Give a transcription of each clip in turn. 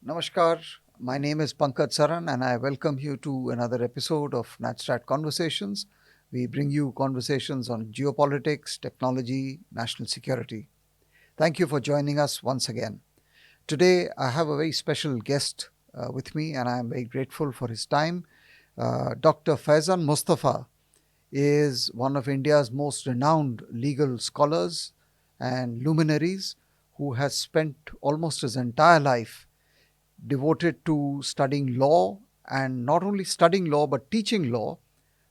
Namaskar. My name is Pankaj Saran and I welcome you to another episode of NatStrat Conversations. We bring you conversations on geopolitics, technology, national security. Thank you for joining us once again. Today, I have a very special guest with me and I am very grateful for his time. Dr. Faizan Mustafa is one of India's most renowned legal scholars and luminaries who has spent almost his entire life devoted to studying law and not only studying law but teaching law.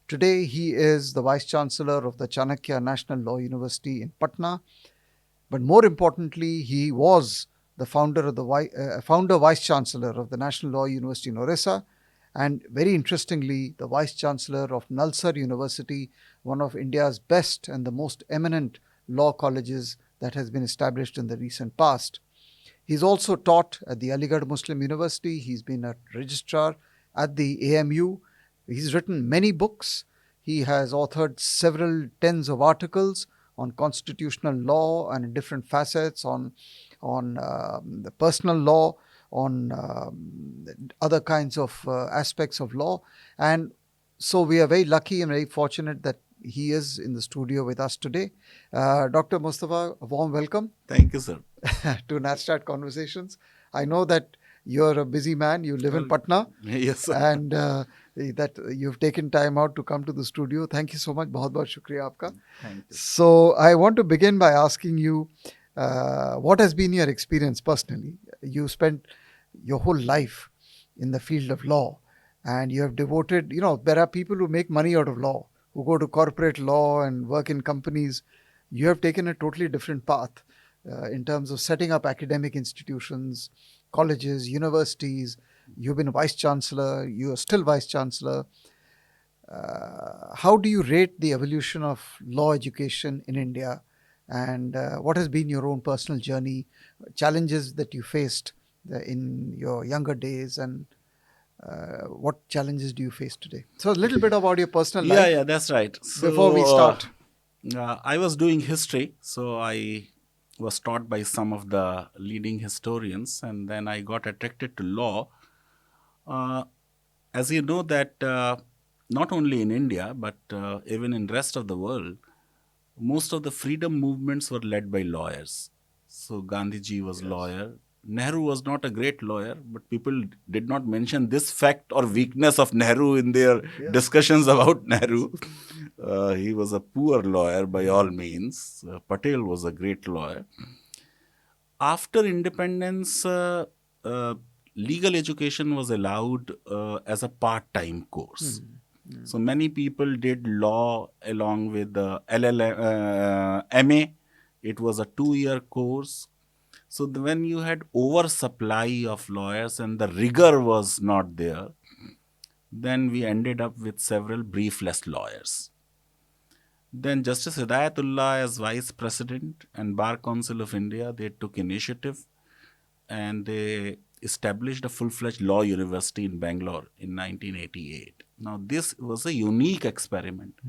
Today, he is the Vice Chancellor of the Chanakya National Law University in Patna, but more importantly, he was the founder Vice Chancellor of the National Law University in Orissa, and very interestingly, the Vice Chancellor of Nalsar University, one of India's best and the most eminent law colleges that has been established in the recent past. He's also taught at the Aligarh Muslim University. He's been a registrar at the AMU. He's written many books. He has authored several tens of articles on constitutional law and different facets, on the personal law, on other kinds of aspects of law. And so we are very lucky and very fortunate that he is in the studio with us today. Dr. Mustafa, a warm welcome Thank you, sir. to NatStrat Conversations. I know that you're a busy man. You live in Patna, Yes, sir. and that you've taken time out to come to the studio. Thank you so much. बहुत बहुत शुक्रिया आपका. Thank you. So I want to begin by asking you, what has been your experience personally? You spent your whole life in the field of law, and you have devoted. There are people who make money out of law, who go to corporate law and work in companies. You have taken a totally different path in terms of setting up academic institutions, colleges, universities. You've been vice chancellor, you are still vice chancellor. How do you rate the evolution of law education in India? And what has been your own personal journey, challenges that you faced in your younger days, and what challenges do you face today? So, a little bit about your personal life Yeah, that's right. before we start. I was doing history, so I was taught by some of the leading historians, and then I got attracted to law. Uh, as you know that not only in India but even in rest of the world, most of the freedom movements were led by lawyers. So Gandhiji was lawyer. Nehru was not a great lawyer, but people did not mention this fact or weakness of Nehru in their discussions about Nehru. He was a poor lawyer by all means. Patel was a great lawyer. After independence, legal education was allowed as a part-time course. So many people did law along with the MA. It was a 2-year course. So when you had oversupply of lawyers and the rigor was not there, then we ended up with several briefless lawyers. Then Justice Hidayatullah as Vice President and Bar Council of India, they took initiative and they established a full-fledged law university in Bangalore in 1988. Now this was a unique experiment.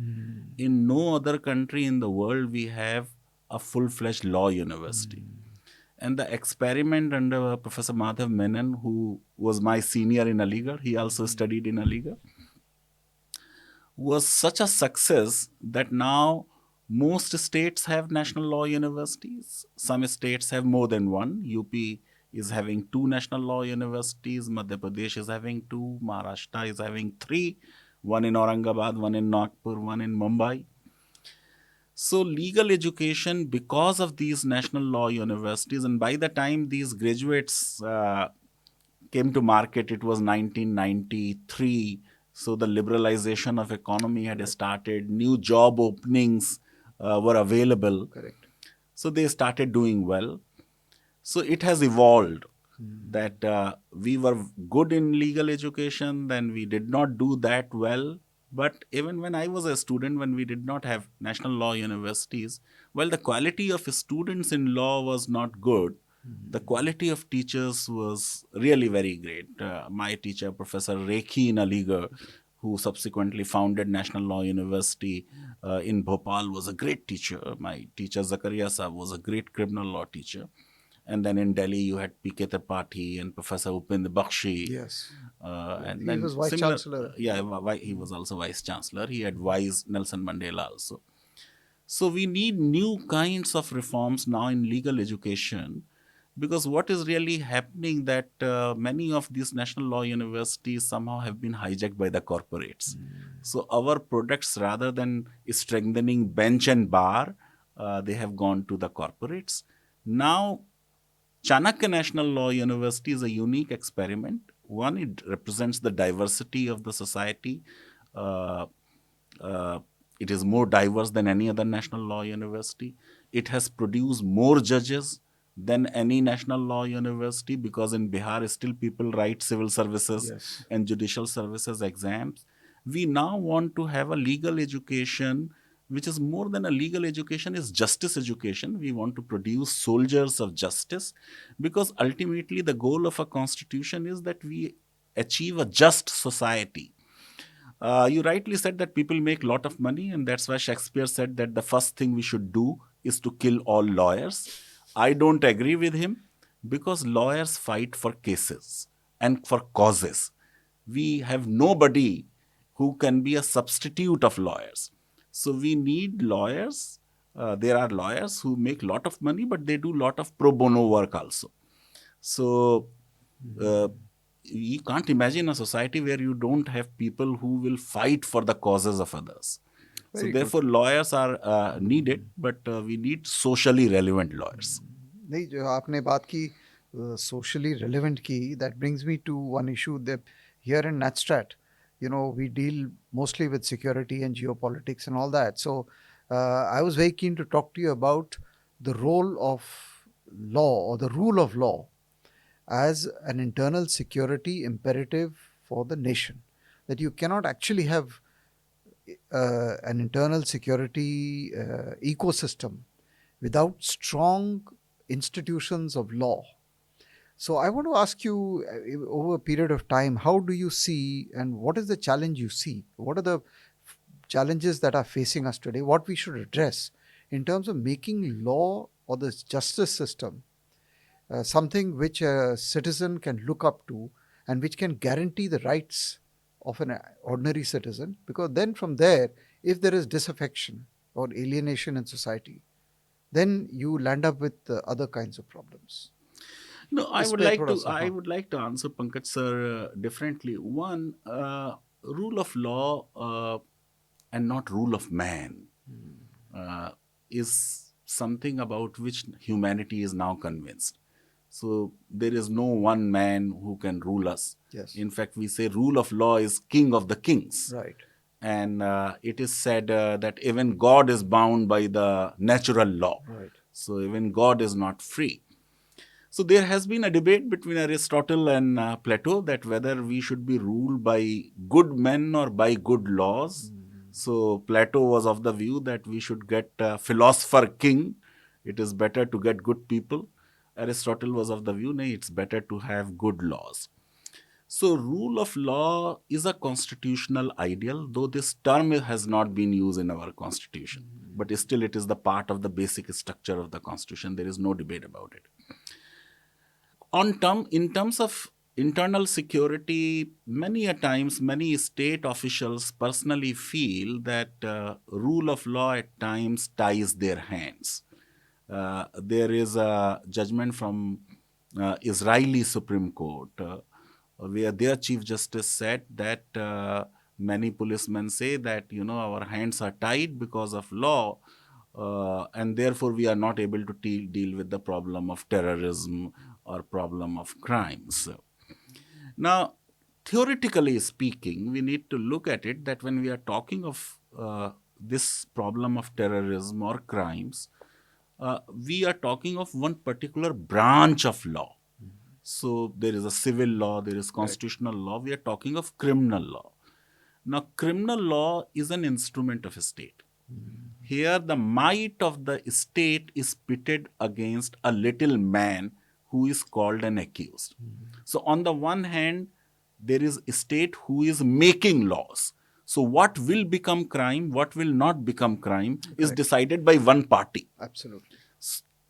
In no other country in the world we have a full-fledged law university. And the experiment under Professor Madhav Menon, who was my senior in Aligarh, he also studied in Aligarh, was such a success that now most states have national law universities. Some states have more than one. UP is having 2 national law universities. Madhya Pradesh is having 2. Maharashtra is having 3. One in Aurangabad, one in Nagpur, one in Mumbai. So legal education, because of these national law universities, and by the time these graduates came to market, it was 1993. So the liberalization of economy had started. New job openings were available. Correct. So they started doing well. So it has evolved that we were good in legal education, then we did not do that well. But even when I was a student, when we did not have national law universities, well, the quality of students in law was not good. The quality of teachers was really very great. My teacher, Professor Rekhi in Aligarh, who subsequently founded National Law University in Bhopal, was a great teacher. My teacher Zakaria Saab was a great criminal law teacher. And then in Delhi, you had P.K. Tripathi and Professor Upinder Bakshi. Yes. And He then was vice similar, chancellor. he was also vice chancellor. He advised Nelson Mandela also. So we need new kinds of reforms now in legal education, because what is really happening that many of these national law universities somehow have been hijacked by the corporates. So our products, rather than strengthening bench and bar, they have gone to the corporates. Now Chanakya National Law University is a unique experiment. One, it represents the diversity of the society. Uh, uh, it is more diverse than any other national law university. It has produced more judges than any national law university, because in Bihar still people write civil services Yes. and judicial services exams. We now want to have a legal education which is more than a legal education, is justice education. We want to produce soldiers of justice, because ultimately the goal of a constitution is that we achieve a just society. You rightly said that people make a lot of money, and that's why Shakespeare said that the first thing we should do is to kill all lawyers. I don't agree with him, because lawyers fight for cases and for causes. We have nobody who can be a substitute of lawyers. So we need lawyers. There are lawyers who make a lot of money, but they do a lot of pro bono work also. So uh, you can't imagine a society where you don't have people who will fight for the causes of others. So Very good. therefore, lawyers are needed, but we need socially relevant lawyers. नहीं जो आपने बात की socially relevant की, that brings me to one issue that here in NatStrat, we deal mostly with security and geopolitics and all that. So I was very keen to talk to you about the role of law, or the rule of law, as an internal security imperative for the nation. That you cannot actually have an internal security ecosystem without strong institutions of law. So I want to ask you, over a period of time, how do you see, and what is the challenge you see? What are the challenges that are facing us today? What we should address in terms of making law or the justice system something which a citizen can look up to, and which can guarantee the rights of an ordinary citizen, because then from there, if there is disaffection or alienation in society, then you land up with other kinds of problems. No, इस पे थोड़ा सा I हाँ. would like to answer Pankaj sir differently. One, rule of law and not rule of man uh, is something about which humanity is now convinced. So there is no one man who can rule us. Yes. In fact, we say rule of law is king of the kings. Right. And it is said that even God is bound by the natural law. Right. So even God is not free. So there has been a debate between Aristotle and Plato that whether we should be ruled by good men or by good laws. So Plato was of the view that we should get a philosopher king. It is better to get good people. Aristotle was of the view, no, it's better to have good laws. So rule of law is a constitutional ideal, though this term has not been used in our constitution. But still it is the part of the basic structure of the constitution. There is no debate about it. In terms of internal security, many a times many state officials personally feel that rule of law at times ties their hands. There is a judgment from Israeli Supreme Court where their chief justice said that many policemen say that our hands are tied because of law, and therefore we are not able to deal with the problem of terrorism or problem of crimes. Now, theoretically speaking, we need to look at it that when we are talking of this problem of terrorism or crimes, we are talking of one particular branch of law. So there is a civil law, there is constitutional law, we are talking of criminal law. Now, criminal law is an instrument of a state. Here, the might of the state is pitted against a little man who is called an accused. So, on the one hand, there is a state who is making laws. So, what will become crime, what will not become crime, is Correct. decided by one party. Absolutely.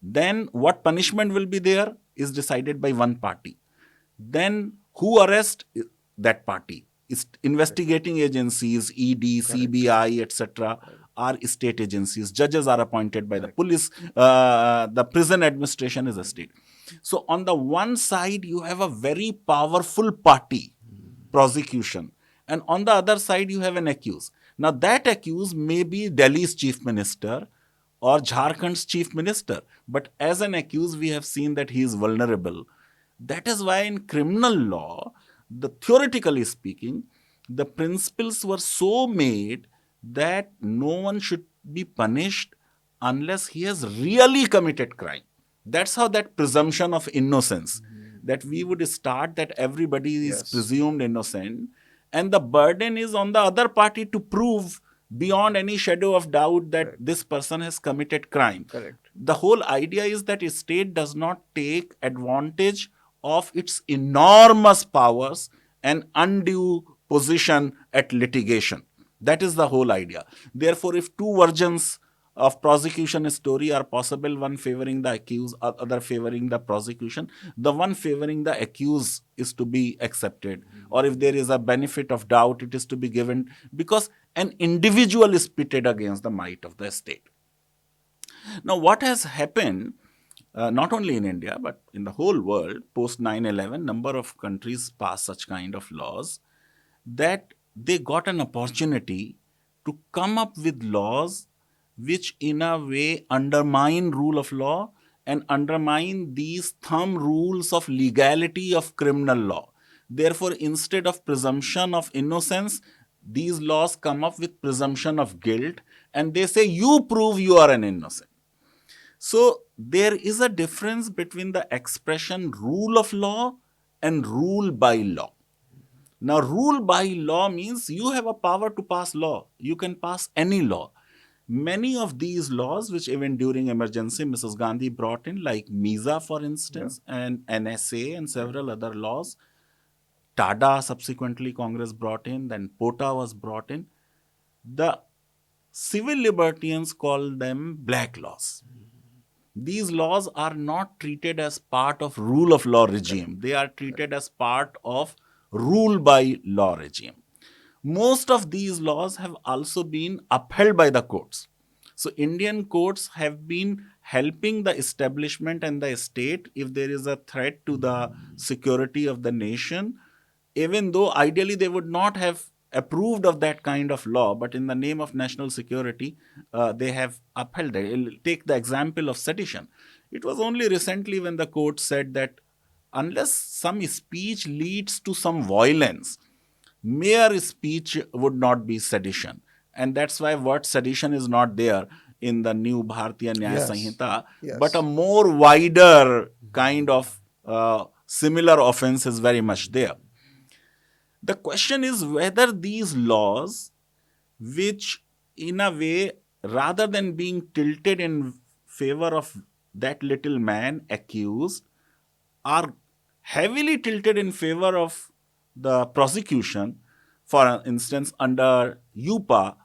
Then what punishment will be there is decided by one party. Then who arrest that party? Is investigating agencies, ED, Correct. CBI, etc., are state agencies. Judges are appointed by the Correct. police. The prison administration is a state. So on the one side, you have a very powerful party, prosecution, and on the other side, you have an accused. Now that accused may be Delhi's chief minister or Jharkhand's chief minister, but as an accused, we have seen that he is vulnerable. That is why in criminal law, theoretically speaking, the principles were so made that no one should be punished unless he has really committed crime. That's how that presumption of innocence, that we would start that everybody is Yes. presumed innocent, and the burden is on the other party to prove beyond any shadow of doubt that Correct. this person has committed crime. Correct. The whole idea is that a state does not take advantage of its enormous powers and undue position at litigation. That is the whole idea. Therefore, if two versions of prosecution story are possible, one favoring the accused, other favoring the prosecution, the one favoring the accused is to be accepted. Or if there is a benefit of doubt, it is to be given, because an individual is pitted against the might of the state. Now, what has happened, not only in India, but in the whole world, post 9/11, number of countries passed such kind of laws that they got an opportunity to come up with laws which in a way undermine rule of law and undermine these thumb rules of legality of criminal law. Therefore, instead of presumption of innocence, these laws come up with presumption of guilt, and they say you prove you are an innocent. So there is a difference between the expression rule of law and rule by law. Now, rule by law means you have a power to pass law. You can pass any law. Many of these laws, which even during emergency Mrs. Gandhi brought in, like MISA, for Yeah. instance, and NSA and several other laws, TADA subsequently Congress brought in, then POTA was brought in. The civil libertarians call them black laws. These laws are not treated as part of rule of law regime. They are treated as part of rule by law regime. Most of these laws have also been upheld by the courts. So Indian courts have been helping the establishment and the state if there is a threat to the security of the nation, even though ideally they would not have approved of that kind of law, but in the name of national security, they have upheld it. I'll take the example of sedition. It was only recently when the court said that unless some speech leads to some violence, mere speech would not be sedition. And that's why word sedition is not there in the new Bharatiya Nyaya Yes. Sanhita, but a Yes. more wider kind of similar offense is very much there. The question is whether these laws, which in a way, rather than being tilted in favor of that little man accused, are heavily tilted in favor of the prosecution. For instance, under UPA,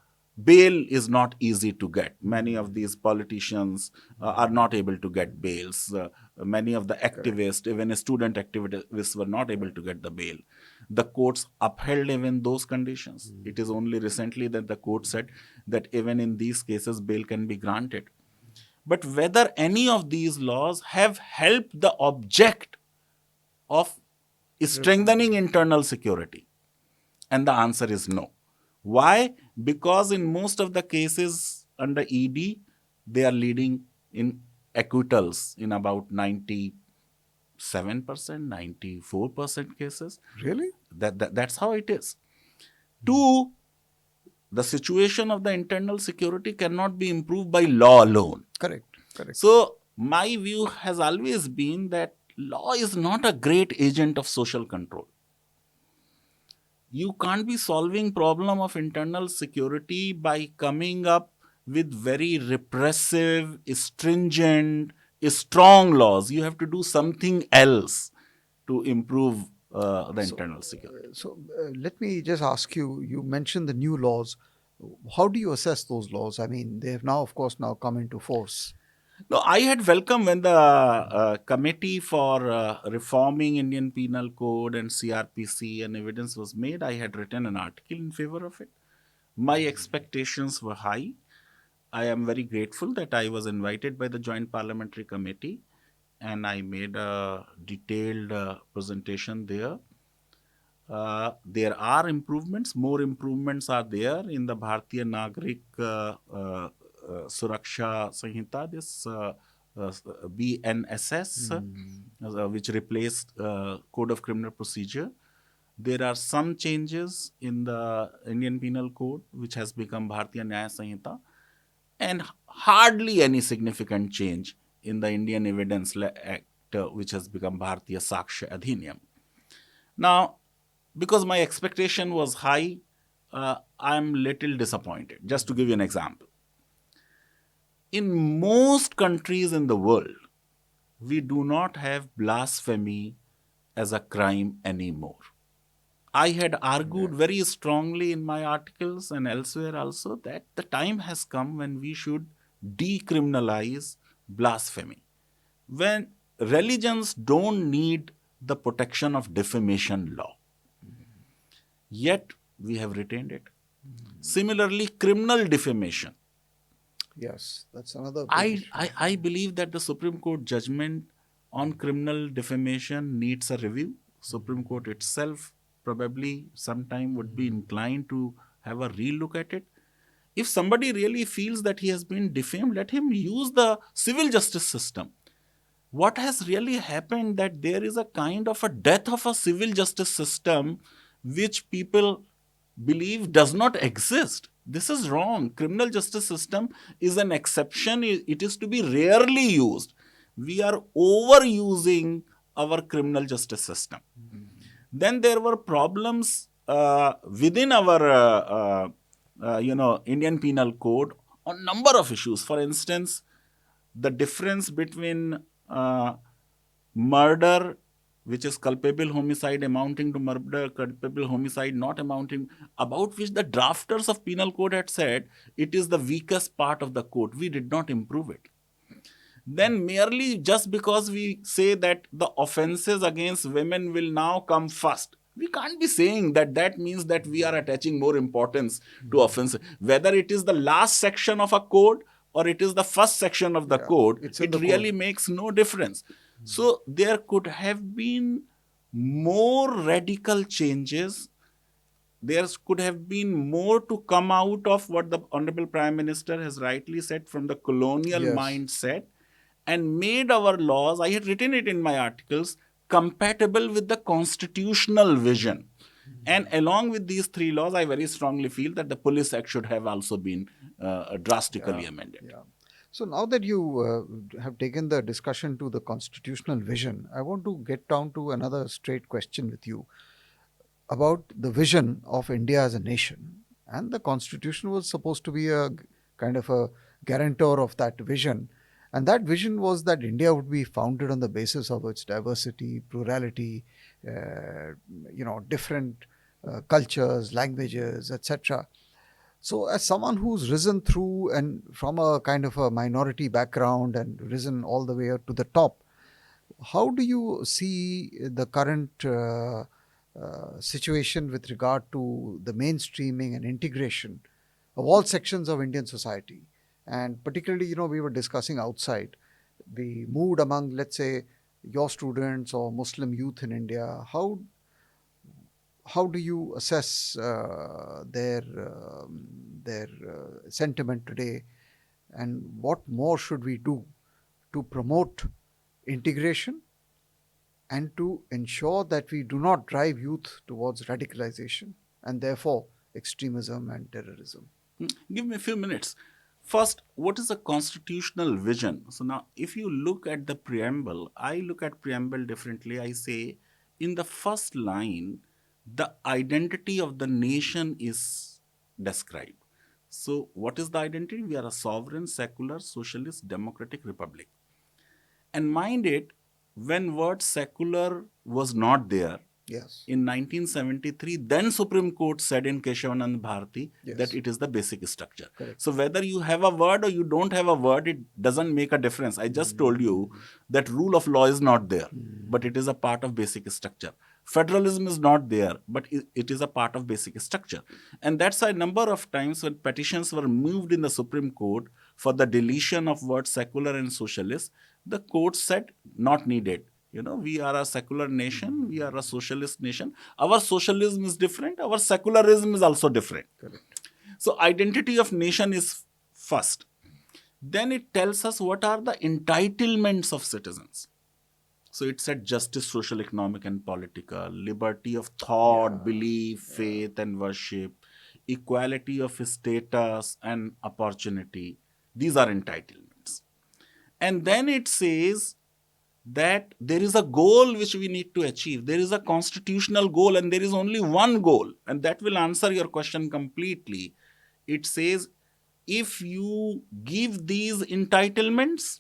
bail is not easy to get. Many of these politicians are not able to get bails. Many of the Correct. activists, even student activists, were not able to get the bail. The courts upheld even those conditions. It is only recently that the court said that even in these cases, bail can be granted. But whether any of these laws have helped the object of strengthening internal security? And the answer is no. Why? Because in most of the cases under ED, they are leading in acquittals in about 97%, 94% cases. Really? That's how it is. Two, the situation of the internal security cannot be improved by law alone. Correct. Correct. So, my view has always been that law is not a great agent of social control. You can't be solving problem of internal security by coming up with very repressive, stringent, strong laws. You have to do something else to improve the So, internal security. let me just ask you. You mentioned the new laws. How do you assess those laws? I mean, they have now, of course, now come into force. No, I had welcomed when the committee for reforming Indian Penal Code and CRPC and evidence was made. I had written an article in favor of it. My expectations were high. I am very grateful that I was invited by the Joint Parliamentary Committee and I made a detailed presentation there. There are improvements. More improvements are there in the Bharatiya Nagrik Suraksha Sanhita, this BNSS, which replaced Code of Criminal Procedure. There are some changes in the Indian Penal Code, which has become Bharatiya Nyaya Sanhita, and hardly any significant change in the Indian Evidence Act, which has become Bharatiya Saksha Adhiniyam. Now, because my expectation was high, I'm little disappointed. Just to give you an example, in most countries in the world, we do not have blasphemy as a crime anymore. I had Yeah. argued very strongly in my articles and elsewhere also that the time has come when we should decriminalize blasphemy. When religions don't need the protection of defamation law, yet we have retained it. Similarly, criminal defamation. Yes, that's another big I, issue. I, I believe that the Supreme Court judgment on criminal defamation needs a review. Supreme Court itself probably sometime would be inclined to have a relook at it. If somebody really feels that he has been defamed, let him use the civil justice system. What has really happened that there is a kind of a death of a civil justice system which people believe does not exist. This is wrong. Criminal justice system is an exception. It is to be rarely used. We are overusing our criminal justice system. Then there were problems within our Indian Penal Code on number of issues. For instance, the difference between murder, which is culpable homicide amounting to murder, culpable homicide not amounting, about which the drafters of penal code had said it is the weakest part of the code. We did not improve it. Then merely just because we say that the offenses against women will now come first, we can't be saying that that means that we are attaching more importance to offenses. Whether it is the last section of a code or it is the first section of the Yeah, code, it's in it the really code. makes no difference. So there could have been more radical changes. There could have been more to come out of what the Honorable Prime Minister has rightly said from the colonial Yes. mindset and made our laws, I had written it in my articles, compatible with the constitutional vision. And along with these three laws, I very strongly feel that the Police Act should have also been Yeah. drastically amended. Yeah. So now that you have taken the discussion to the constitutional vision, I want to get down to another straight question with you about the vision of India as a nation. And the constitution was supposed to be a kind of a guarantor of that vision. And that vision was that India would be founded on the basis of its diversity, plurality, different cultures, languages, etc. So, as someone who's risen through and from a kind of a minority background and risen all the way up to the top, how do you see the current situation with regard to the mainstreaming and integration of all sections of Indian society? And particularly, we were discussing outside the mood among, let's say, your students or Muslim youth in India. How do you assess their sentiment today, and what more should we do to promote integration and to ensure that we do not drive youth towards radicalization and therefore extremism and terrorism? Give me a few minutes. First, what is a constitutional vision? So now, if you look at the preamble, I look at preamble differently. I say, in the first line, the identity of the nation is described. So, what is the identity? We are a sovereign, secular, socialist, democratic republic. And mind it, when word secular was not there, Yes. In 1973, then Supreme Court said in Keshavanand Bharati that Yes. it is the basic structure. Correct. So whether you have a word or you don't have a word, it doesn't make a difference. I just told you that rule of law is not there, but it is a part of basic structure. Federalism is not there, but it is a part of basic structure. And that's a number of times when petitions were moved in the Supreme Court for the deletion of words secular and socialist, the court said not needed. We are a secular nation, we are a socialist nation. Our socialism is different, our secularism is also different. Correct. So identity of nation is first. Then it tells us what are the entitlements of citizens. So it said justice, social, economic, and political, liberty of thought, belief, faith, and worship, equality of status and opportunity. These are entitlements. And then it says that there is a goal which we need to achieve. There is a constitutional goal, and there is only one goal, and that will answer your question completely. It says, if you give these entitlements,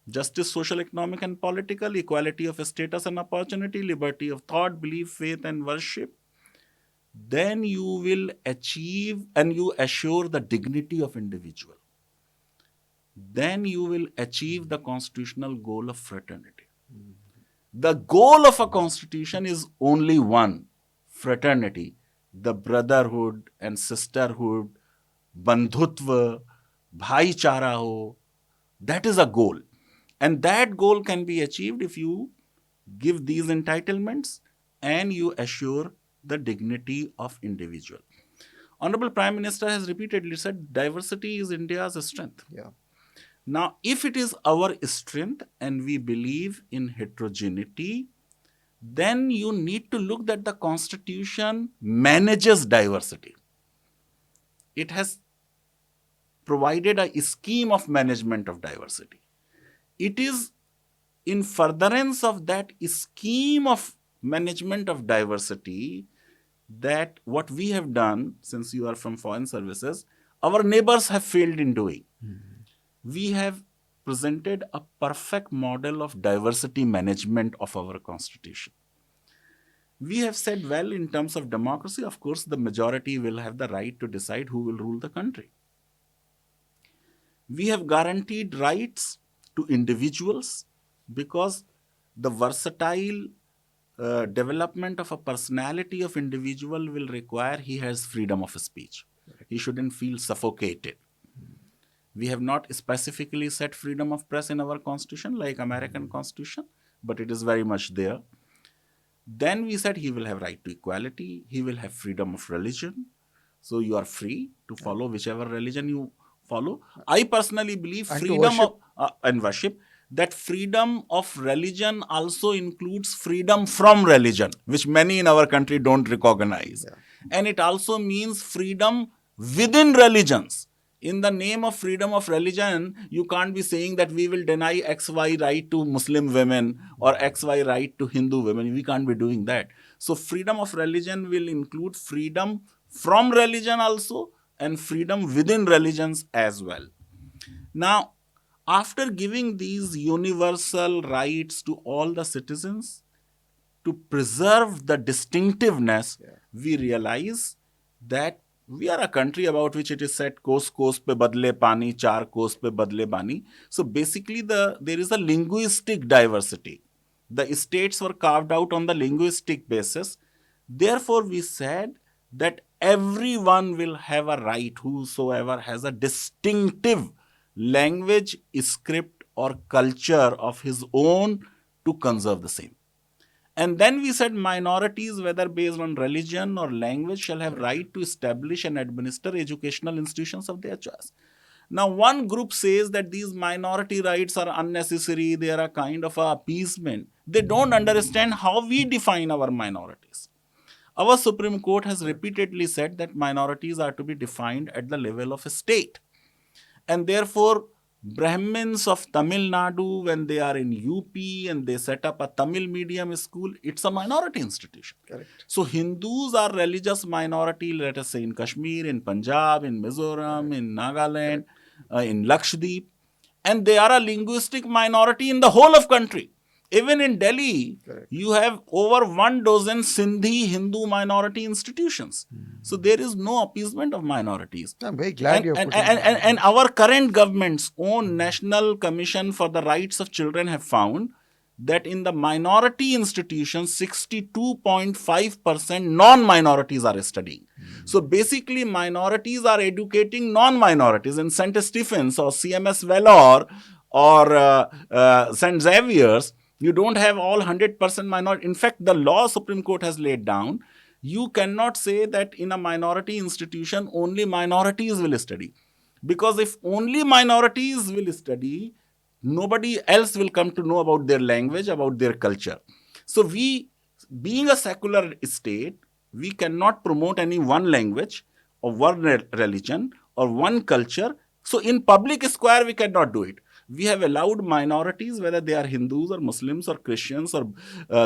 justice, social, economic, and political, equality of status and opportunity, liberty of thought, belief, faith, and worship, then you will achieve and you assure the dignity of individual. Then you will achieve the constitutional goal of fraternity. The goal of a constitution is only one: fraternity, the brotherhood and sisterhood, bandhutva, bhaichara ho. That is a goal. And that goal can be achieved if you give these entitlements and you assure the dignity of individual. Honorable Prime Minister has repeatedly said diversity is India's strength. Yeah. Now, if it is our strength and we believe in heterogeneity, then you need to look that the Constitution manages diversity. It has provided a scheme of management of diversity. It is in furtherance of that scheme of management of diversity that what we have done, since you are from foreign services, our neighbors have failed in doing. We have presented a perfect model of diversity management of our constitution. We have said, well, in terms of democracy, of course, the majority will have the right to decide who will rule the country. We have guaranteed rights to individuals because the versatile development of a personality of individual will require he has freedom of speech. He shouldn't feel suffocated. We have not specifically set freedom of press in our constitution like American constitution, but it is very much there. Then we said he will have right to equality, he will have freedom of religion. So you are free to follow whichever religion you follow. I personally believe And to freedom worship. of and worship, that freedom of religion also includes freedom from religion, which many in our country don't recognize. And it also means freedom within religions. In the name of freedom of religion, you can't be saying that we will deny XY right to Muslim women or XY right to Hindu women. We can't be doing that. So freedom of religion will include freedom from religion also and freedom within religions as well. Now, after giving these universal rights to all the citizens, to preserve the distinctiveness, we realize that we are a country about which it is said, "Kos kos pe badle pani, char kos pe badle bani." So basically, there is a linguistic diversity. The states were carved out on the linguistic basis. Therefore, we said that everyone will have a right, whosoever has a distinctive language, script, or culture of his own, to conserve the same. And then we said minorities, whether based on religion or language, shall have right to establish and administer educational institutions of their choice. Now, one group says that these minority rights are unnecessary, they are a kind of appeasement. They don't understand how we define our minorities. Our Supreme Court has repeatedly said that minorities are to be defined at the level of a state. And therefore, Brahmins of Tamil Nadu, when they are in UP and they set up a Tamil medium school, it's a minority institution. Correct. So Hindus are religious minority, let us say in Kashmir, in Punjab, in Mizoram, in Nagaland, in Lakshadweep, and they are a linguistic minority in the whole of country. Even in Delhi, Correct. you have over 1 dozen Sindhi Hindu minority institutions. So there is no appeasement of minorities. I'm very glad you're And, putting and, that and, and across. our current government's own National Commission for the Rights of Children have found that in the minority institutions, 62.5% non-minorities are studying. So basically, minorities are educating non-minorities. In St. Stephen's or CMS Vellore or St. Xavier's, you don't have all 100% minority. In fact, the law Supreme Court has laid down, you cannot say that in a minority institution only minorities will study. Because if only minorities will study, nobody else will come to know about their language, about their culture. So we, being a secular state, we cannot promote any one language or one religion or one culture. So in public square, we cannot do it. We have allowed minorities, whether they are Hindus or Muslims or Christians or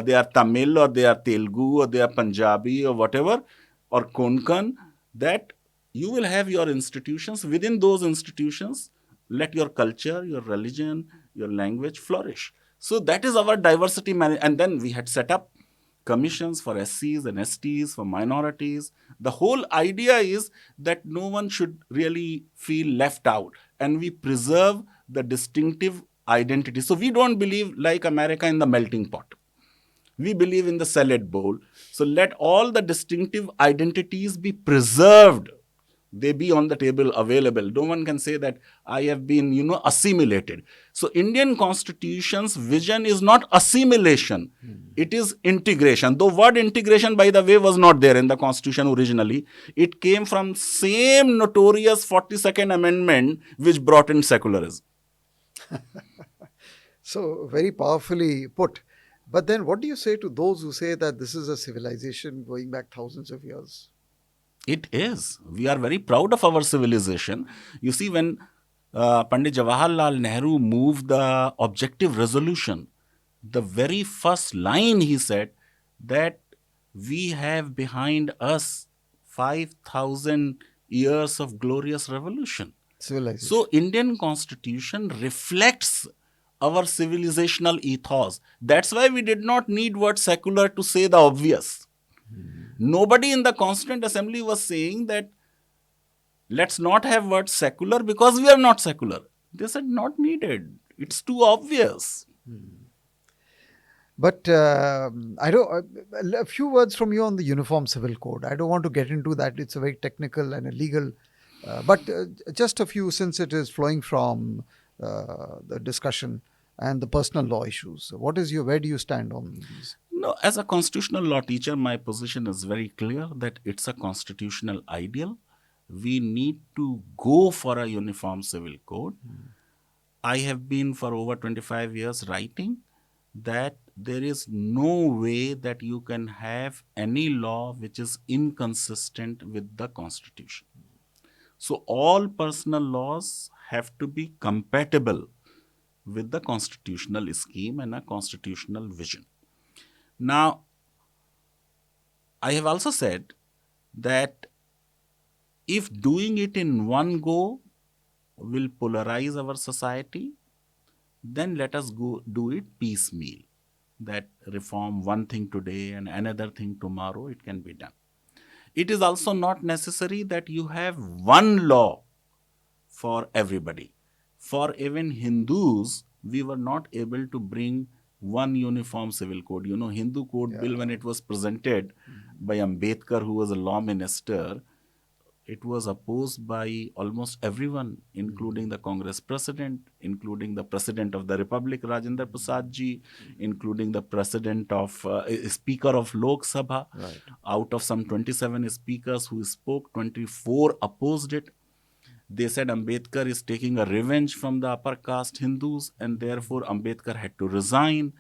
they are Tamil or they are Telugu or they are Punjabi or whatever, or Konkan, that you will have your institutions. Within those institutions, let your culture, your religion, your language flourish. So that is our diversity and then we had set up commissions for SCs and STs, for minorities. The whole idea is that no one should really feel left out and we preserve the distinctive identity. So we don't believe like America in the melting pot. We believe in the salad bowl. So let all the distinctive identities be preserved. They be on the table available. No one can say that I have been, assimilated. So Indian Constitution's vision is not assimilation. It is integration. The word integration, by the way, was not there in the Constitution originally. It came from same notorious 42nd Amendment which brought in secularism. So, very powerfully put. But then, what do you say to those who say that this is a civilization going back thousands of years? It is. We are very proud of our civilization. You see, when Pandit Jawaharlal Nehru moved the objective resolution, the very first line he said that we have behind us 5,000 years of glorious revolution. Civilization. So Indian Constitution reflects our civilizational ethos. That's why we did not need word secular to say the obvious. Nobody in the Constituent Assembly was saying that let's not have word secular because we are not secular. They said not needed. It's too obvious. But I don't. A few words from you on the Uniform Civil Code. I don't want to get into that. It's a very technical and a legal. But just a few, since it is flowing from the discussion and the personal law issues. What is your? Where do you stand on these? No, as a constitutional law teacher, my position is very clear that it's a constitutional ideal. We need to go for a uniform civil code. I have been for over 25 years writing that there is no way that you can have any law which is inconsistent with the constitution. So all personal laws have to be compatible with the constitutional scheme and a constitutional vision. Now, I have also said that if doing it in one go will polarize our society, then let us go do it piecemeal. That reform one thing today and another thing tomorrow, it can be done. It is also not necessary that you have one law for everybody. For even Hindus, we were not able to bring one uniform civil code. Hindu code bill, when it was presented by Ambedkar, who was a law minister, it was opposed by almost everyone, including the Congress president, including the president of the Republic, Rajendra Prasad ji, including the president of Speaker of Lok Sabha. Right. Out of some 27 speakers who spoke, 24 opposed it. They said Ambedkar is taking a revenge from the upper caste Hindus and therefore Ambedkar had to resign.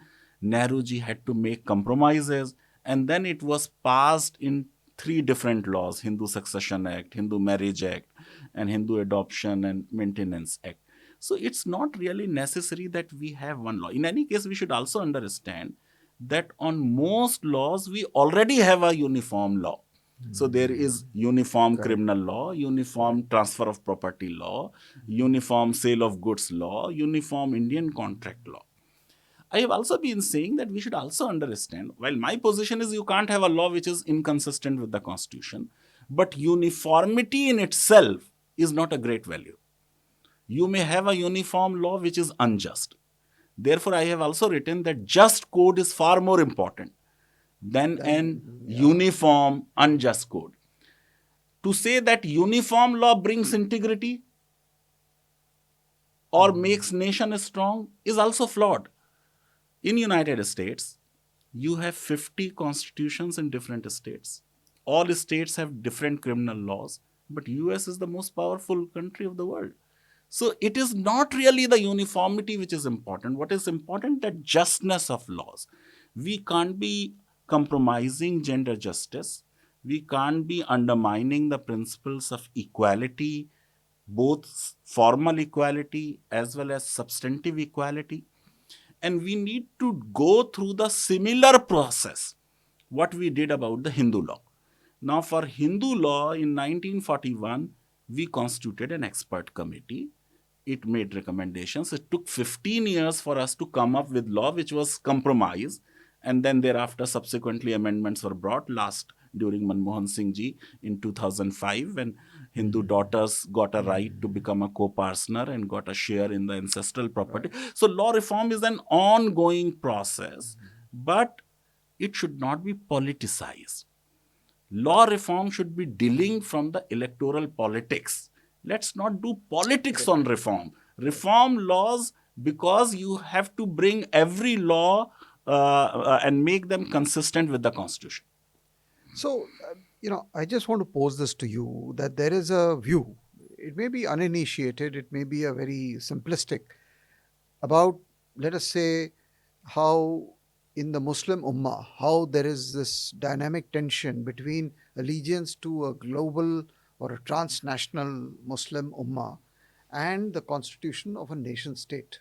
Nehruji had to make compromises and then it was passed in 3 different laws: Hindu Succession Act, Hindu Marriage Act, and Hindu Adoption and Maintenance Act. So it's not really necessary that we have one law. In any case, we should also understand that on most laws we already have a uniform law. So there is uniform criminal law, uniform transfer of property law, uniform sale of goods law, uniform Indian contract law. I have also been saying that we should also understand, while my position is you can't have a law which is inconsistent with the constitution, but uniformity in itself is not a great value. You may have a uniform law which is unjust. Therefore, I have also written that just code is far more important than an Then, yeah. uniform unjust code. To say that uniform law brings integrity or makes nation strong is also flawed. In United States, you have 50 constitutions in different states. All states have different criminal laws, but US is the most powerful country of the world. So it is not really the uniformity which is important. What is important, that justness of laws. We can't be compromising gender justice. We can't be undermining the principles of equality, both formal equality as well as substantive equality. And we need to go through the similar process what we did about the Hindu law. Now, for Hindu law in 1941, we constituted an expert committee. It made recommendations. It took 15 years for us to come up with law which was compromise, and then thereafter subsequently amendments were brought last during Manmohan Singh ji in 2005, when Hindu daughters got a right to become a co-parsoner and got a share in the ancestral property. Right. So law reform is an ongoing process, but it should not be politicized. Law reform should be dealing from the electoral politics. Let's not do politics Correct. on reform. Reform laws, because you have to bring every law and make them consistent with the constitution. So, I just want to pose this to you, that there is a view. It may be uninitiated, it may be a very simplistic, about, let us say, how in the Muslim Ummah, how there is this dynamic tension between allegiance to a global or a transnational Muslim Ummah and the constitution of a nation state.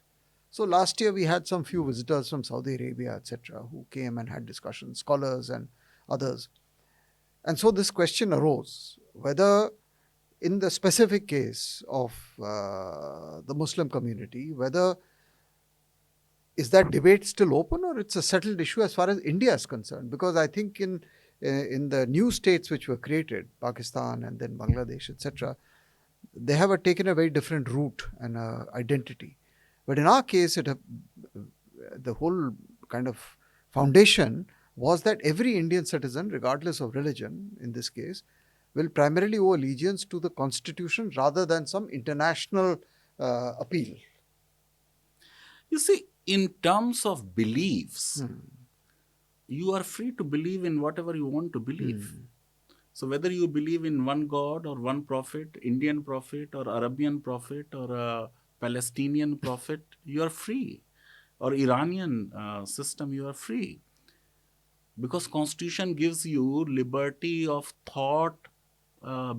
So last year we had some few visitors from Saudi Arabia, etc., who came and had discussions, scholars and others. And so this question arose whether, in the specific case of the Muslim community, whether is that debate still open or it's a settled issue as far as India is concerned? Because I think in the new states which were created, Pakistan and then Bangladesh, etc., they have taken a very different route and identity. But in our case, the whole kind of foundation was that every Indian citizen, regardless of religion in this case, will primarily owe allegiance to the constitution rather than some international appeal. You see, in terms of beliefs, Hmm. you are free to believe in whatever you want to believe. Hmm. So whether you believe in one God or one prophet, Indian prophet or Arabian prophet or a Palestinian prophet, you are free. Or Iranian system, you are free. Because constitution gives you liberty of thought,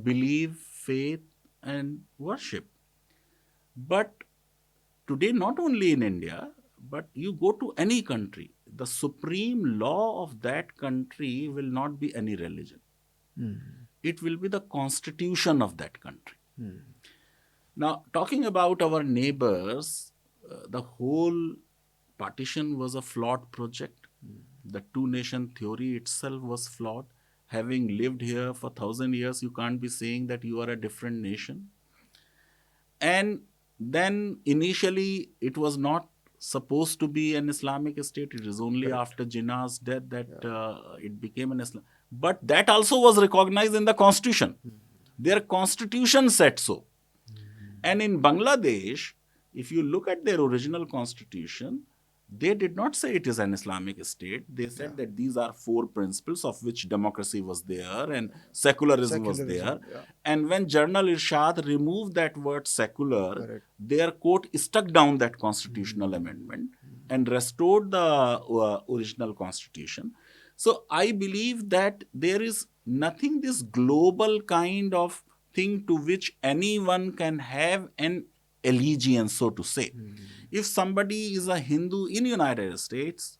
belief, faith and worship. But today, not only in India, but you go to any country, the supreme law of that country will not be any religion. It will be the constitution of that country. Now, talking about our neighbors, the whole partition was a flawed project. The two nation theory itself was flawed. Having lived here for 1,000 years, you can't be saying that you are a different nation. And then initially, it was not supposed to be an Islamic state. It is only Correct. after Jinnah's death that it became an Islam. But that also was recognized in the constitution. Their constitution said so. And in Bangladesh, if you look at their original constitution, they did not say it is an Islamic state. They said that these are four principles of which democracy was there and secularism was there. Secularism, yeah. And when General Irshad removed that word secular, Correct. their court struck down that constitutional amendment and restored the original constitution. So I believe that there is nothing this global kind of thing to which anyone can have an allegiance, so to say. If somebody is a Hindu in United States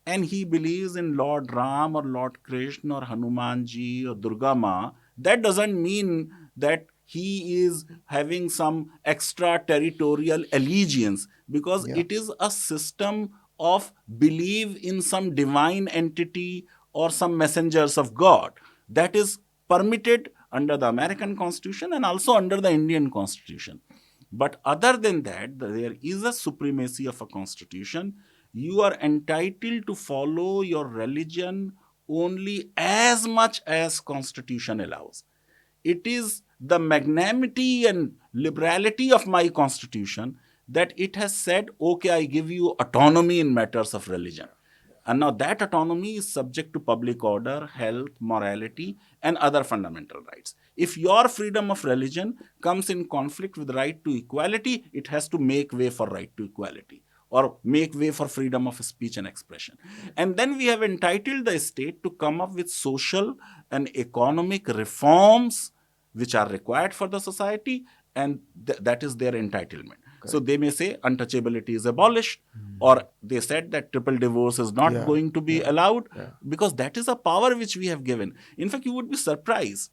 and he believes in Lord Ram or Lord Krishna or Hanumanji or Durga Ma, that doesn't mean that he is having some extraterritorial allegiance, because Yeah. it is a system of believe in some divine entity or some messengers of God. That is permitted under the American Constitution and also under the Indian Constitution. But other than that, there is a supremacy of a constitution. You are entitled to follow your religion only as much as constitution allows. It is the magnanimity and liberality of my constitution that it has said, okay, I give you autonomy in matters of religion. And now that autonomy is subject to public order, health, morality, and other fundamental rights. If your freedom of religion comes in conflict with right to equality, it has to make way for right to equality or make way for freedom of speech and expression. And then we have entitled the state to come up with social and economic reforms which are required for the society, and that is their entitlement. So they may say untouchability is abolished, or they said that triple divorce is not Yeah, going to be yeah, allowed, yeah. because that is a power which we have given. In fact, you would be surprised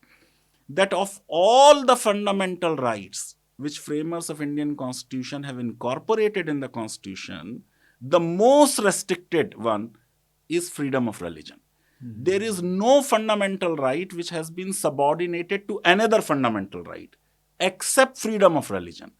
that of all the fundamental rights which framers of Indian Constitution have incorporated in the Constitution, the most restricted one is freedom of religion. There is no fundamental right which has been subordinated to another fundamental right except freedom of religion.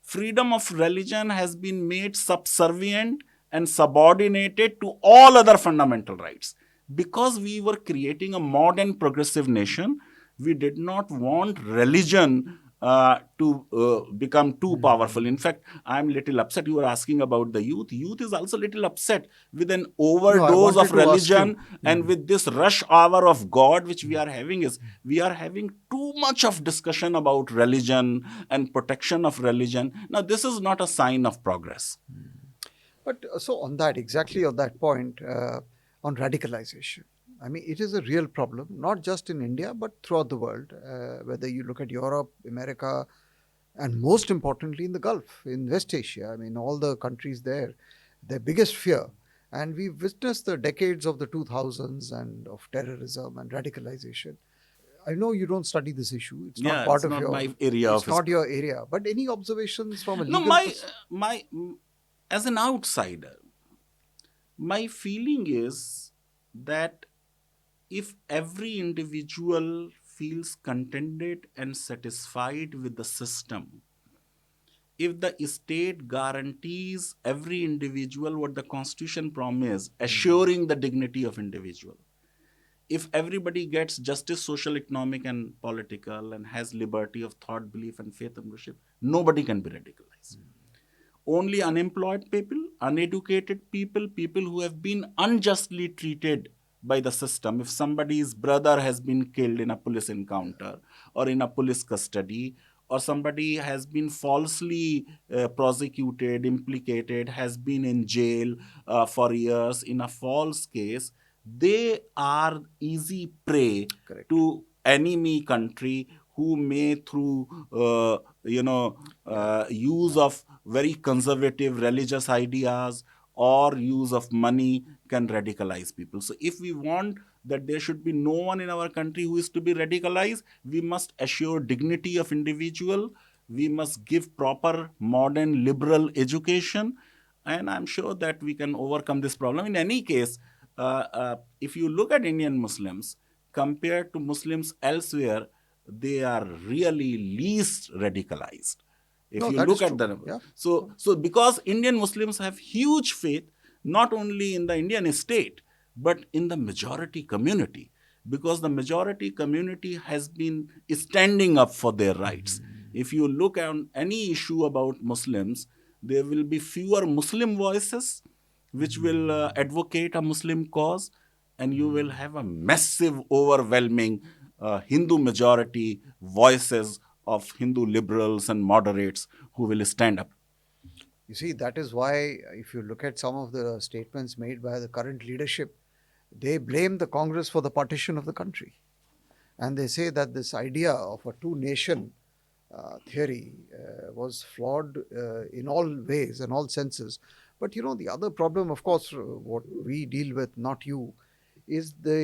Freedom of religion has been made subservient and subordinated to all other fundamental rights. Because we were creating a modern progressive nation, we did not want religion to become too powerful. In fact, I'm little upset. You were asking about the youth. Youth is also little upset with an No, I overdose of wanted to ask religion you. and with this rush hour of God which we are having. Is we are having too much of discussion about religion and protection of religion. Now, this is not a sign of progress. But so on that, exactly on that point, on radicalization, I mean, it is a real problem, not just in India, but throughout the world, whether you look at Europe, America, and most importantly in the Gulf, in West Asia. I mean, all the countries there, their biggest fear. And we've witnessed the decades of the 2000s and of terrorism and radicalization. I know you don't study this issue. It's not Yeah, part it's of not your, my area it's of not your area. But any observations from a no, legal perspective? my as an outsider, my feeling is that if every individual feels contented and satisfied with the system, if the state guarantees every individual what the constitution promises, assuring the dignity of individual, if everybody gets justice, social, economic, and political, and has liberty of thought, belief, and faith and worship, nobody can be radicalized. Only unemployed people, uneducated people, people who have been unjustly treated by the system. If somebody's brother has been killed in a police encounter or in a police custody, or somebody has been falsely prosecuted, implicated, has been in jail for years in a false case, they are easy prey Correct. to enemy country who may through Yeah. use of very conservative religious ideas or use of money can radicalize people. So if we want that there should be no one in our country who is to be radicalized, we must assure dignity of individual, we must give proper modern liberal education, and I'm sure that we can overcome this problem. In any case, if you look at Indian Muslims compared to Muslims elsewhere, they are really least radicalized. If No, you that is look at true. the number, Yeah. so because Indian Muslims have huge faith not only in the Indian state but in the majority community, because the majority community has been standing up for their rights. If you look at any issue about Muslims, there will be fewer Muslim voices which will advocate a Muslim cause, and you will have a massive, overwhelming Hindu majority voices of Hindu liberals and moderates who will stand up. You see, that is why, if you look at some of the statements made by the current leadership, they blame the Congress for the partition of the country. And they say that this idea of a two nation theory was flawed in all ways and all senses. But you know, the other problem, of course, what we deal with, not you, is the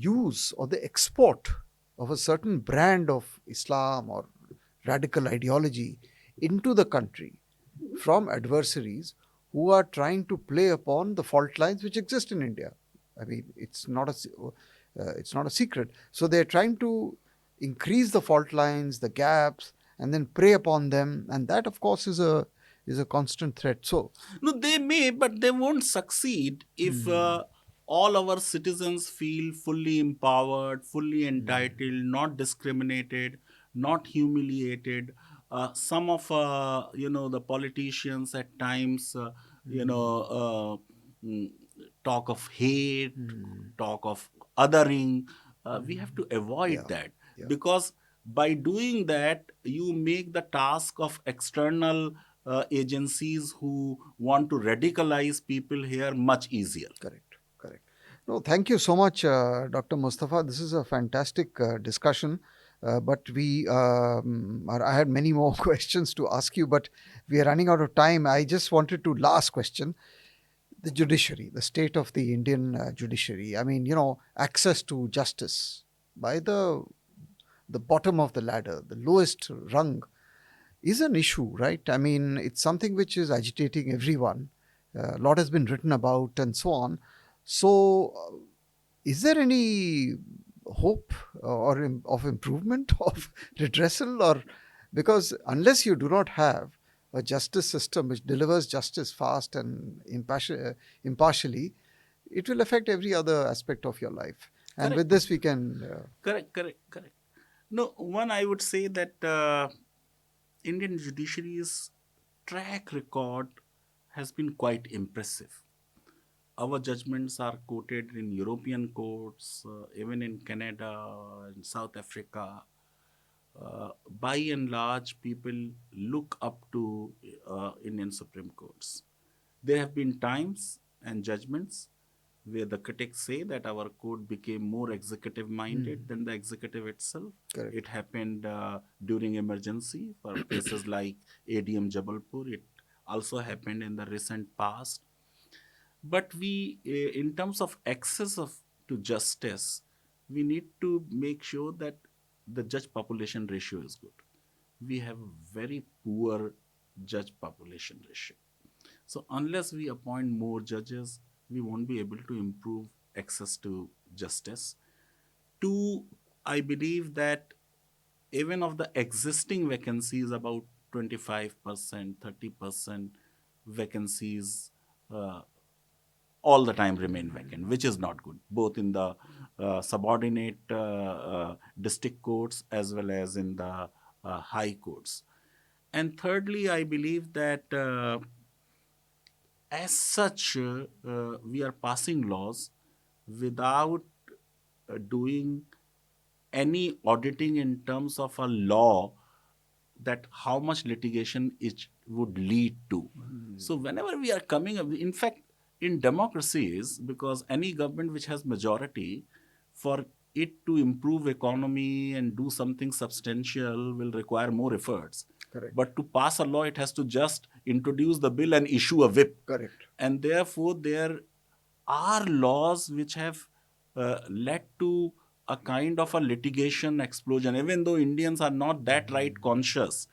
use or the export of a certain brand of Islam or radical ideology into the country from adversaries who are trying to play upon the fault lines which exist in India. I mean, it's not a secret. So they're trying to increase the fault lines, the gaps, and then prey upon them, and that, of course, is a constant threat. So, No, they may, but they won't succeed if all our citizens feel fully empowered, fully entitled, not discriminated, not humiliated. Some of the politicians at times mm, talk of hate, talk of othering. We have to avoid yeah, that, yeah, because by doing that you make the task of external agencies who want to radicalize people here much easier. correct, correct. No, thank you so much, Dr. Mustafa. This is a fantastic discussion. But I had many more questions to ask you, but we are running out of time. I just wanted to last question the judiciary, the state of the Indian judiciary. I mean, access to justice by the bottom of the ladder, the lowest rung, is an issue, right? I mean, it's something which is agitating everyone. A lot has been written about and so on. So, is there any hope of improvement, of redressal, or because unless you do not have a justice system which delivers justice fast and impartially, it will affect every other aspect of your life. And with Correct, this, we can. correct. No, one, I would say that Indian judiciary's track record has been quite impressive. Our judgments are quoted in European courts, even in Canada and South Africa. By and large, people look up to Indian Supreme Courts. There have been times and judgments where the critics say that our court became more executive minded than the executive itself. Correct. It happened during emergency for cases like ADM Jabalpur. It also happened in the recent past. But in terms of access to justice, we need to make sure that the judge population ratio is good. We have a very poor judge population ratio. So unless we appoint more judges, we won't be able to improve access to justice. Two, I believe that even of the existing vacancies, about 25%, 30% vacancies all the time remain vacant, which is not good, both in the subordinate district courts as well as in the high courts. And thirdly, I believe that as such, we are passing laws without doing any auditing in terms of a law, that how much litigation it would lead to. So whenever we are coming up, in fact, in democracies, because any government which has majority, for it to improve economy and do something substantial will require more efforts. Correct. But to pass a law, it has to just introduce the bill and issue a whip. Correct. And therefore, there are laws which have led to a kind of a litigation explosion. Even though Indians are not that right conscious,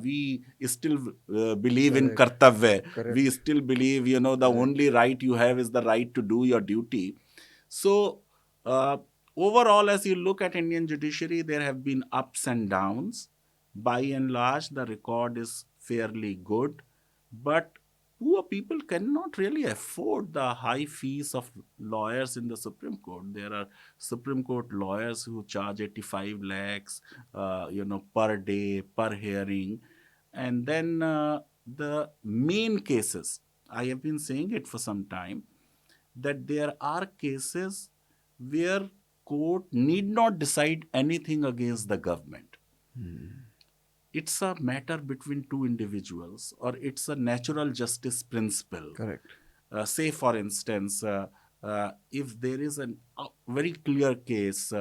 we still believe in Correct. kartavya. We Correct. still believe, the Correct. only right you have is the right to do your duty. So, overall, as you look at Indian judiciary, there have been ups and downs. By and large, the record is fairly good, but poor people cannot really afford the high fees of lawyers in the Supreme Court. There are Supreme Court lawyers who charge 85 lakhs, per day, per hearing. And then the main cases, I have been saying it for some time, that there are cases where court need not decide anything against the government. It's a matter between two individuals, or it's a natural justice principle. Correct. Say, for instance, if there is a very clear case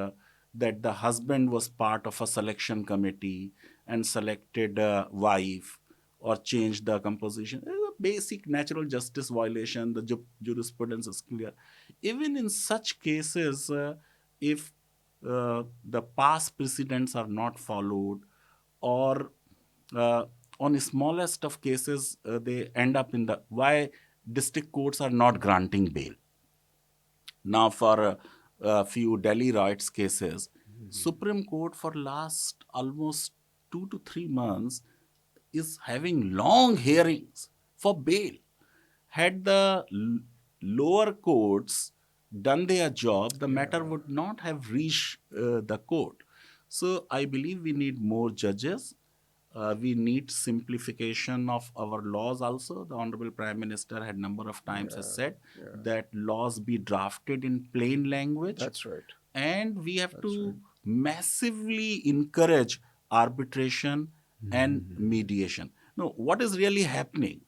that the husband was part of a selection committee and selected a wife or changed the composition, a basic natural justice violation, the jurisprudence is clear. Even in such cases, if the past precedents are not followed, or uh, on the smallest of cases, they end up in the why district courts are not granting bail. Now, for a few Delhi riots cases, Supreme Court for last almost 2 to 3 months is having long hearings for bail. Had the lower courts done their job, the matter would not have reached the court. So I believe we need more judges. We need simplification of our laws also. The Honorable Prime Minister had number of times has said that laws be drafted in plain language. That's right. And we have to massively encourage arbitration and mediation. Now, what is really happening?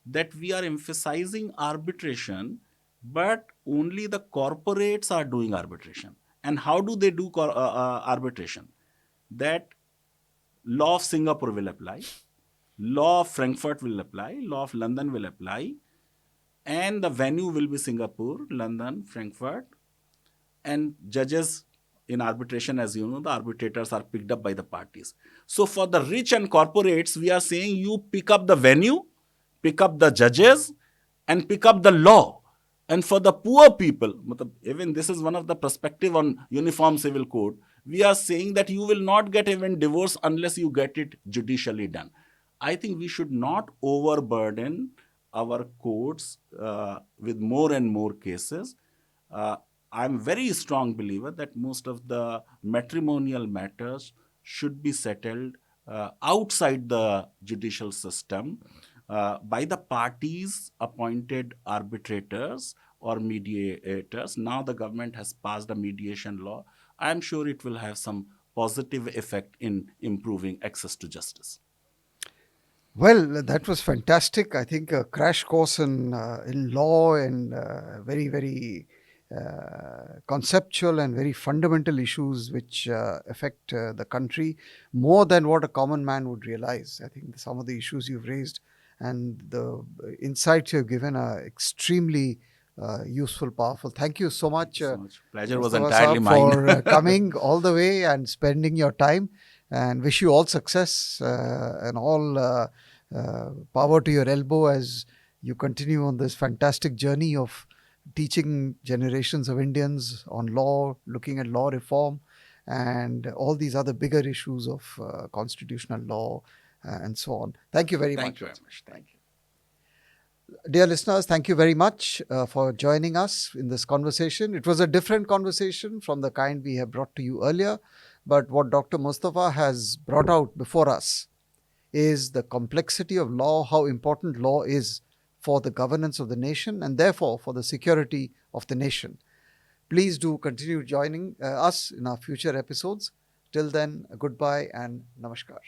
That we are emphasizing arbitration, but only the corporates are doing arbitration. And how do they do arbitration? That law of Singapore will apply, law of Frankfurt will apply, law of London will apply, and the venue will be Singapore, London, Frankfurt, and judges in arbitration, as you know, the arbitrators are picked up by the parties. So for the rich and corporates, we are saying you pick up the venue, pick up the judges, and pick up the law. And for the poor people, even this is one of the perspective on uniform civil code, we are saying that you will not get even divorce unless you get it judicially done. I think we should not overburden our courts with more and more cases. I'm very strong believer that most of the matrimonial matters should be settled outside the judicial system by the parties appointed arbitrators or mediators. Now the government has passed a mediation law. I'm sure it will have some positive effect in improving access to justice. Well, that was fantastic. I think a crash course in law and very conceptual and very fundamental issues which affect the country more than what a common man would realize. I think some of the issues you've raised and the insights you've given are extremely useful, powerful. Thank you so much, So much. Pleasure was Mustafa entirely Saab, mine. for coming all the way and spending your time. And wish you all success and all power to your elbow as you continue on this fantastic journey of teaching generations of Indians on law, looking at law reform, and all these other bigger issues of constitutional law and so on. Thank you very Thank much. you very much. Thank you. Dear listeners, thank you very much for joining us in this conversation. It was a different conversation from the kind we have brought to you earlier, but what Dr. Mustafa has brought out before us is the complexity of law, how important law is for the governance of the nation and therefore for the security of the nation. Please do continue joining us in our future episodes. Till then, goodbye and namaskar.